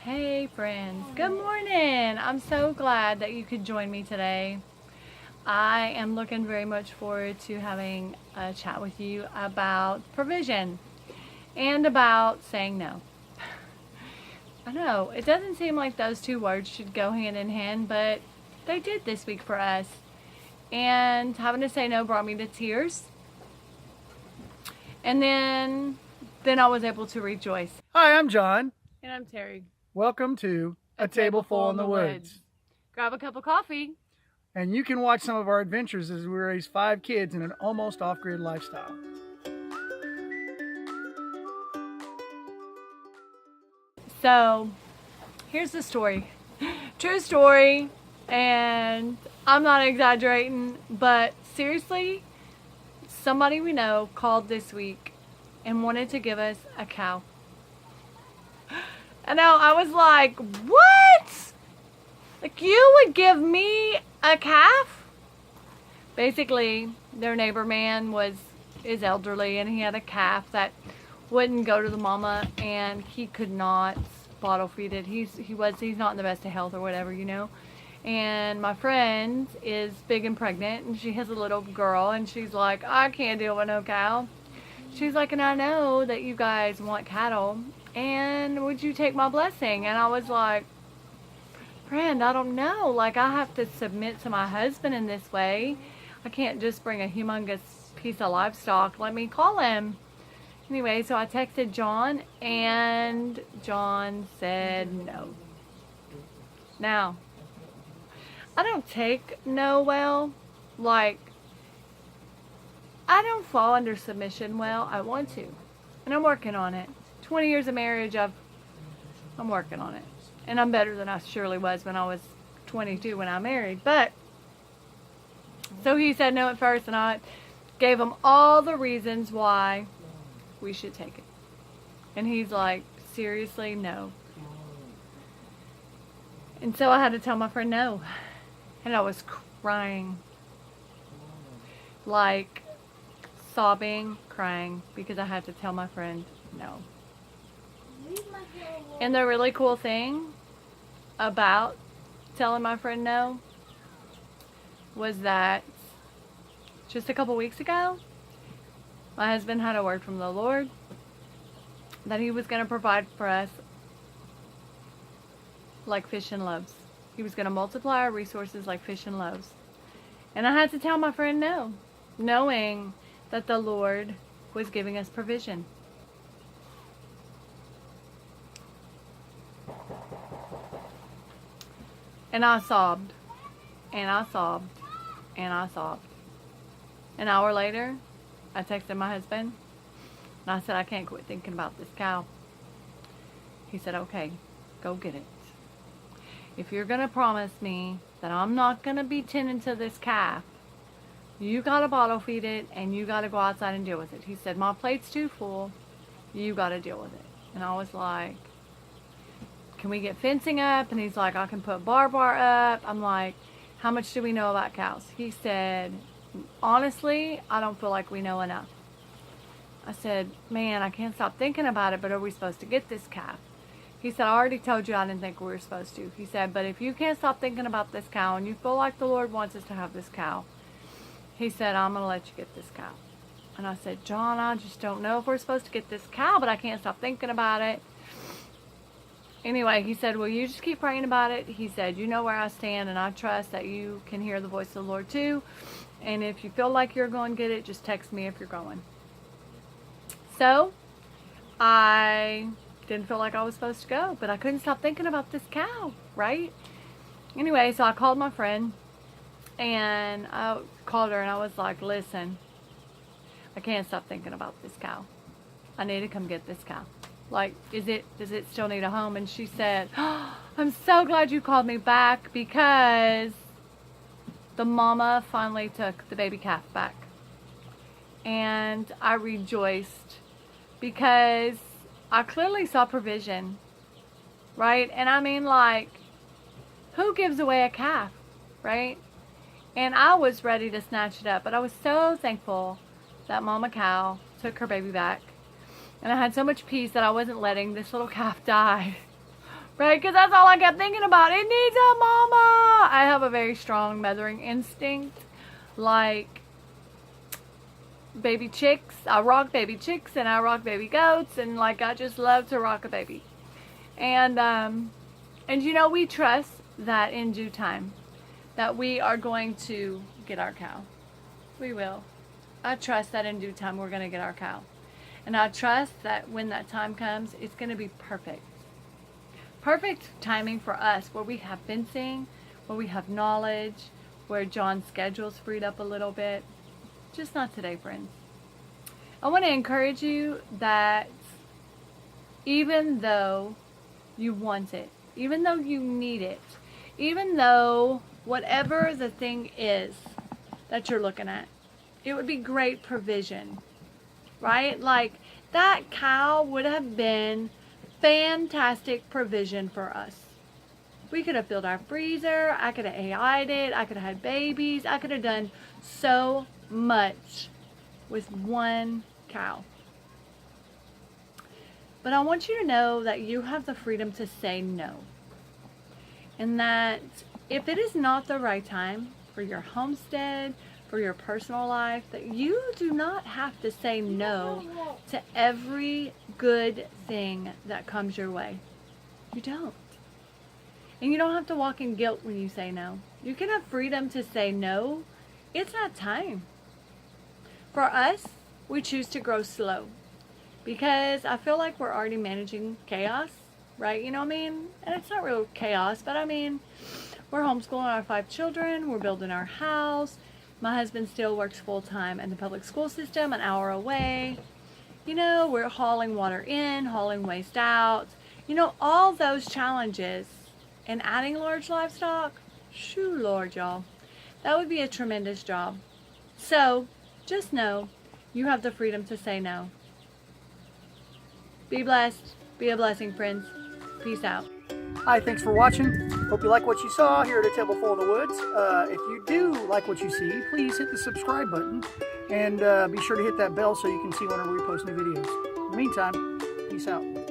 Hey friends, good morning. I'm so glad that you could join me today. I am looking very much forward to having a chat with you about provision and about saying no. I know, it doesn't seem like those two words should go hand in hand, but they did this week for us. And having to say no brought me to tears. And then I was able to rejoice. Hi, I'm John. And I'm Terry. Welcome to A Table Full in the Woods. Grab a cup of coffee. And you can watch some of our adventures as we raise 5 kids in an almost off-grid lifestyle. So, here's the story. True story, and I'm not exaggerating, but seriously, somebody we know called this week and wanted to give us a cow. And I was like, what? Like, you would give me a calf? Basically, their neighbor man is elderly, and he had a calf that wouldn't go to the mama, and he could not bottle feed it. He's not in the best of health or whatever, you know. And my friend is big and pregnant, and she has a little girl, and she's like, I can't deal with no cow. She's like, and I know that you guys want cattle, and would you take my blessing? And I was like, friend, I don't know. Like, I have to submit to my husband in this way. I can't just bring a humongous piece of livestock. Let me call him. Anyway, so I texted John, and John said no. Now, I don't take no well. Like, I don't fall under submission well. I want to, and I'm working on it. 20 years of marriage, I'm working on it. And I'm better than I surely was when I was 22 when I married. But, so he said no at first, and I gave him all the reasons why we should take it. And he's like, seriously, no. And so I had to tell my friend no. And I was crying. Like, sobbing, crying, because I had to tell my friend no. And the really cool thing about telling my friend no was that just a couple weeks ago, my husband had a word from the Lord that he was going to provide for us like fish and loaves. He was going to multiply our resources like fish and loaves. And I had to tell my friend no, knowing that the Lord was giving us provision. And I sobbed, and I sobbed, and I sobbed. An hour later, I texted my husband, and I said, I can't quit thinking about this cow. He said, okay, go get it. If you're going to promise me that I'm not going to be tending to this calf, you got to bottle feed it, and you got to go outside and deal with it. He said, my plate's too full. You got to deal with it. And I was like, can we get fencing up? And he's like, I can put barbed wire up. I'm like, how much do we know about cows? He said, honestly, I don't feel like we know enough. I said, man, I can't stop thinking about it, but are we supposed to get this calf? He said, I already told you I didn't think we were supposed to. He said, but if you can't stop thinking about this cow and you feel like the Lord wants us to have this cow, he said, I'm going to let you get this cow. And I said, John, I just don't know if we're supposed to get this cow, but I can't stop thinking about it. Anyway, he said, well, you just keep praying about it. He said, you know where I stand, and I trust that you can hear the voice of the Lord too. And if you feel like you're going to get it, just text me if you're going. So, I didn't feel like I was supposed to go, but I couldn't stop thinking about this cow, right? Anyway, so I called my friend, and I called her, and I was like, listen, I can't stop thinking about this cow. I need to come get this cow. Like, does it still need a home? And she said, oh, I'm so glad you called me back, because the mama finally took the baby calf back. And I rejoiced because I clearly saw provision, right? And I mean, like, who gives away a calf, right? And I was ready to snatch it up, but I was so thankful that mama cow took her baby back. And I had so much peace that I wasn't letting this little calf die Right? Because that's all I kept thinking about. It needs a mama. I have a very strong mothering instinct. Like baby chicks. I rock baby chicks and I rock baby goats. And like I just love to rock a baby. And you know, we trust that in due time that we are going to get our cow. We will. I trust that in due time we're going to get our cow. And I trust that when that time comes, it's going to be perfect. Perfect timing for us, where we have fencing, where we have knowledge, where John's schedule's freed up a little bit. Just not today, friends. I want to encourage you that even though you want it, even though you need it, even though whatever the thing is that you're looking at, it would be great provision, right? Like that cow would have been fantastic provision for us. We could have filled our freezer. I could have AI'd it. I could have had babies. I could have done so much with one cow. But I want you to know that you have the freedom to say no. And that if it is not the right time for your homestead, for your personal life, that you do not have to say no to every good thing that comes your way. You don't. And you don't have to walk in guilt when you say no. You can have freedom to say no. It's not time. For us, we choose to grow slow because I feel like we're already managing chaos, right? You know what I mean? And it's not real chaos, but I mean, we're homeschooling our 5 children. We're building our house. My husband still works full-time in the public school system, an hour away. You know, we're hauling water in, hauling waste out. You know, all those challenges and adding large livestock, shoo, Lord, y'all. That would be a tremendous job. So, just know you have the freedom to say no. Be blessed. Be a blessing, friends. Peace out. Hi, thanks for watching. Hope you like what you saw here at A Table Full of the Woods. If you do like what you see, please hit the subscribe button and be sure to hit that bell so you can see whenever we post new videos. In the meantime, peace out.